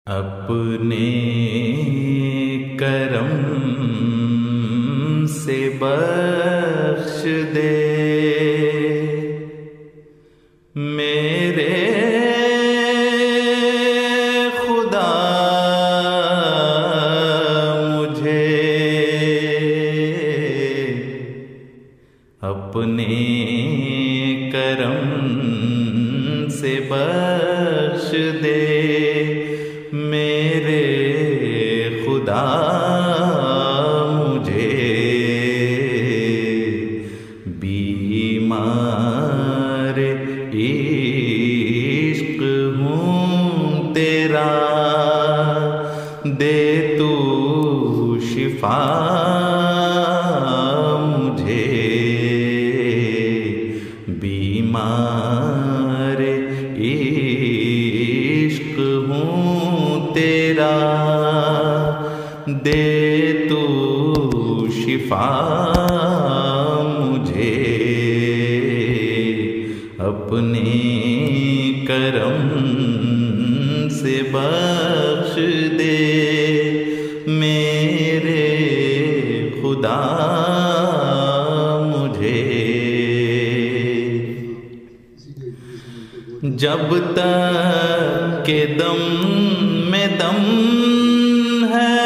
अपने करम से बख्श दे मेरे खुदा मुझे, अपने करम से बख्श दे मेरे खुदा मुझे, बीमार इश्क हूँ तेरा, दे तू शिफा मुझे, बीमार इश्क हूँ तेरा, दे तू शिफा मुझे, अपने करम से बख्श दे मेरे खुदा मुझे। जब तक के दम में दम है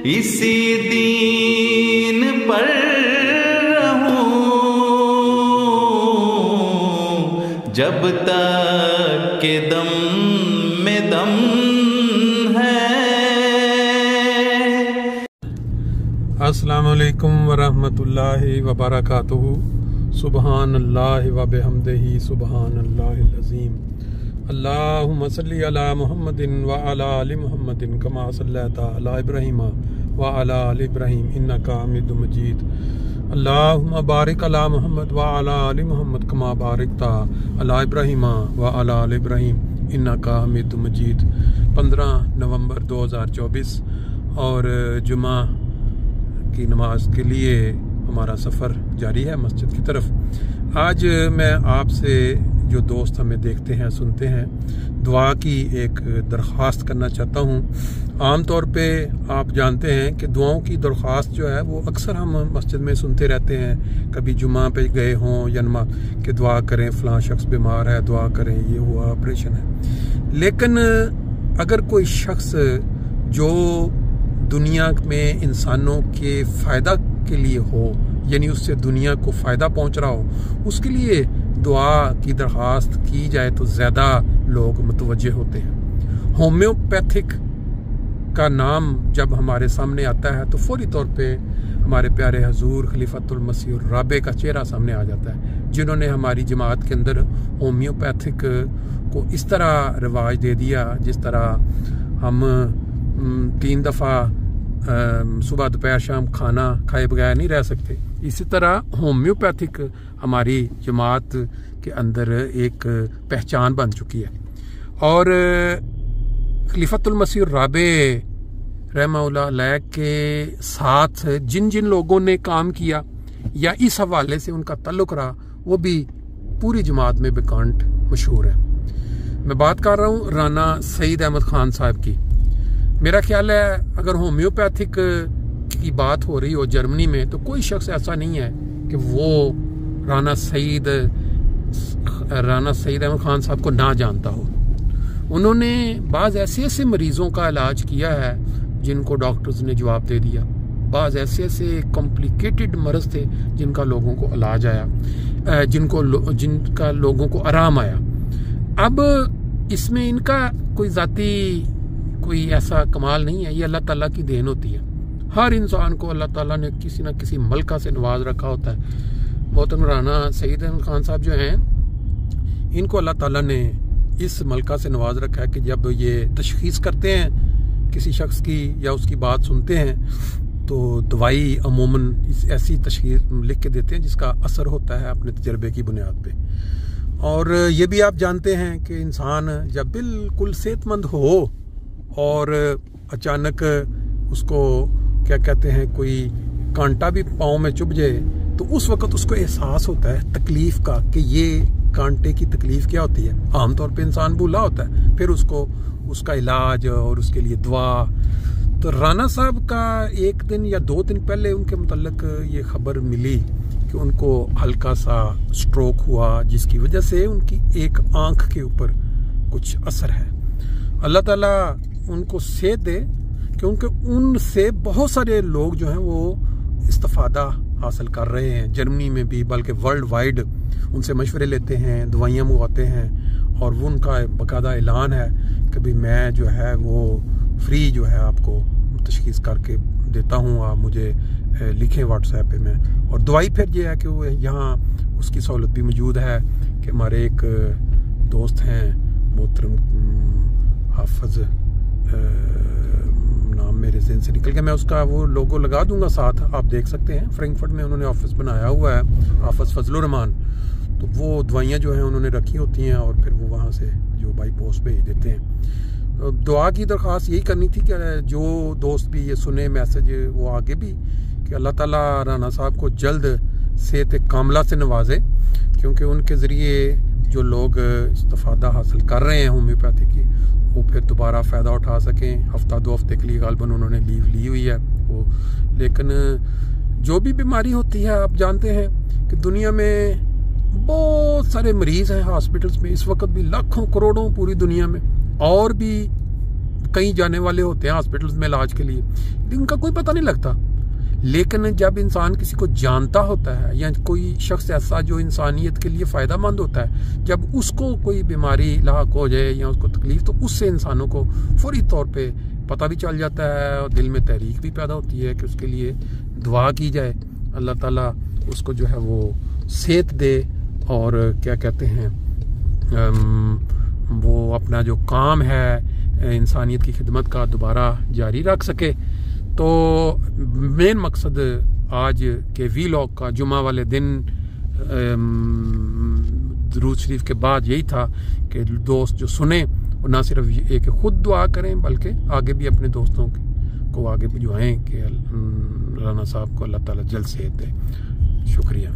इसी दीन पर रहूं, जब तक के दम में दम है। अस्सलामु अलैकुम वरहमतुल्लाहि वबरकातुहू। सुबहानल्लाह व बिहम्दिही सुबहानल्लाहिल अज़ीम। अल्लाहुम्मा सल्लि अला मुहम्मदिन व अला आलि मुहम्मदिन कमा सल्लैता अला इब्राहीम व अला आलि इब्राहीम इन्नका हमीदुम मजीद। अल्लाहुम्मा बारिक अला मुहम्मद व अला आलि मुहम्मद कमा बारकता अला इब्राहीम व अला आलि इब्राहीम इन्नका हमीदुम मजीद। 15 नवंबर 2024 और जुमा की नमाज के लिए हमारा सफ़र जारी है मस्जिद की तरफ। आज मैं आपसे, जो दोस्त हमें देखते हैं सुनते हैं, दुआ की एक दरख्वास्त करना चाहता हूँ। आम तौर पे आप जानते हैं कि दुआओं की दरख्वास्त जो है वो अक्सर हम मस्जिद में सुनते रहते हैं। कभी जुमा पे गए हों या नमाज कि दुआ करें, फ़लाँ शख्स बीमार है, दुआ करें, ये हुआ, ऑपरेशन है। लेकिन अगर कोई शख्स जो दुनिया में इंसानों के फ़ायदा के लिए हो, यानी उससे दुनिया को फ़ायदा पहुंच रहा हो, उसके लिए दुआ की दरख्वास्त की जाए तो ज़्यादा लोग मुतवज्जे होते हैं। होम्योपैथिक का नाम जब हमारे सामने आता है तो फौरी तौर पे हमारे प्यारे हजूर खलीफतुल मसीह राबे का चेहरा सामने आ जाता है, जिन्होंने हमारी जमात के अंदर होम्योपैथिक को इस तरह रिवाज दे दिया जिस तरह हम 3 दफ़ा सुबह दोपहर शाम खाना खाए बगैर नहीं रह सकते। इसी तरह होम्योपैथिक हमारी जमात के अंदर एक पहचान बन चुकी है। और खलीफतुल मसीह राबे रहमतुल्लाह अलैह के साथ जिन जिन लोगों ने काम किया या इस हवाले से उनका ताल्लुक रहा, वो भी पूरी जमात में बेकांट मशहूर है। मैं बात कर रहा हूँ राना सईद अहमद खान साहब की। मेरा ख्याल है अगर होम्योपैथिक की बात हो रही हो जर्मनी में तो कोई शख्स ऐसा नहीं है कि वो राना सईद अहमद खान साहब को ना जानता हो। उन्होंने बाज़ ऐसे मरीज़ों का इलाज किया है जिनको डॉक्टर्स ने जवाब दे दिया। बाज़ ऐसे कॉम्प्लिकेटेड मर्ज़ थे जिनका लोगों को इलाज आया, जिनका लोगों को आराम आया। अब इसमें इनका कोई ज़ाती कोई ऐसा कमाल नहीं है, ये अल्लाह ताला की देन होती है। हर इंसान को अल्लाह ताला ने किसी न किसी मलका से नवाज रखा होता है। मोहतरम राना सईद अहमद खान साहब जो हैं, इनको अल्लाह ताला ने इस मलका से नवाज रखा है कि जब ये तशखीस करते हैं किसी शख्स की या उसकी बात सुनते हैं तो दवाई अमूमन ऐसी तशखीस लिख के देते हैं जिसका असर होता है अपने तजर्बे की बुनियाद पे। और ये भी आप जानते हैं कि इंसान जब बिल्कुल सेहतमंद हो और अचानक उसको क्या कहते हैं कोई कांटा भी पाँव में चुभ जाए तो उस वक्त उसको एहसास होता है तकलीफ का कि ये कांटे की तकलीफ क्या होती है, आमतौर पे इंसान भूला होता है, फिर उसको उसका इलाज और उसके लिए दुआ। तो राना साहब का एक दिन या 2 दिन पहले उनके मुतल्लिक ये खबर मिली कि उनको हल्का सा स्ट्रोक हुआ, जिसकी वजह से उनकी एक आंख के ऊपर कुछ असर है। अल्लाह ताला उनको सेहत दे, क्योंकि उनसे बहुत सारे लोग जो हैं वो इस्तिफादा हासिल कर रहे हैं, जर्मनी में भी, बल्कि वर्ल्ड वाइड उनसे मशवरे लेते हैं, दवाइयाँ मंगवाते हैं, और वो उनका बाकायदा ऐलान है कि भाई मैं जो है वो फ्री जो है आपको तशखीस करके देता हूँ, आप मुझे लिखें व्हाट्सएप पे में। और दवाई फिर ये है कि वो यहाँ उसकी सहूलत भी मौजूद है कि हमारे एक दोस्त हैं मोहतरम हाफिज, नाम मेरे ज़हन से निकल गया, मैं उसका वो लोगो लगा दूंगा साथ, आप देख सकते हैं। फ्रैंकफर्ट में उन्होंने ऑफिस बनाया हुआ है, हाफिज फजलुर रहमान। तो वो दवाइयाँ जो हैं उन्होंने रखी होती हैं और फिर वो वहाँ से जो बाई पोस्ट भेज देते हैं। तो दुआ की दरख्वास्त यही करनी थी कि जो दोस्त भी ये सुने मैसेज, वो आगे भी, कि अल्लाह ताला राना साहब को जल्द सेहत कामला से नवाजे, क्योंकि उनके ज़रिए जो लोग इस्तिफादा हासिल कर रहे हैं होम्योपैथी की, वो फिर दोबारा फ़ायदा उठा सकें। हफ्ता 2 हफ्ते के लिए गालबन उन्होंने लीव ली हुई है वो। लेकिन जो भी बीमारी होती है, आप जानते हैं कि दुनिया में बहुत सारे मरीज़ हैं हॉस्पिटल्स में इस वक्त भी, लाखों करोड़ों पूरी दुनिया में, और भी कई जाने वाले होते हैं हॉस्पिटल्स में इलाज के लिए, इनका कोई पता नहीं लगता। लेकिन जब इंसान किसी को जानता होता है, या कोई शख्स ऐसा जो इंसानियत के लिए फ़ायदा मंद होता है, जब उसको कोई बीमारी लाक हो जाए या उसको तकलीफ, तो उससे इंसानों को फौरी तौर पे पता भी चल जाता है और दिल में तहरीक भी पैदा होती है कि उसके लिए दुआ की जाए, अल्लाह ताला उसको जो है वो सेहत दे और क्या कहते हैं वो अपना जो काम है इंसानियत की खिदमत का दोबारा जारी रख सके। तो मेन मकसद आज के वीलॉग का जुमा वाले दिन दुरूद शरीफ के बाद यही था कि दोस्त जो सुने वो ना सिर्फ एक खुद दुआ करें, बल्कि आगे भी अपने दोस्तों को आगे भिजवाएं कि राना साहब को अल्लाह ताला जल्द सेहत दे। शुक्रिया।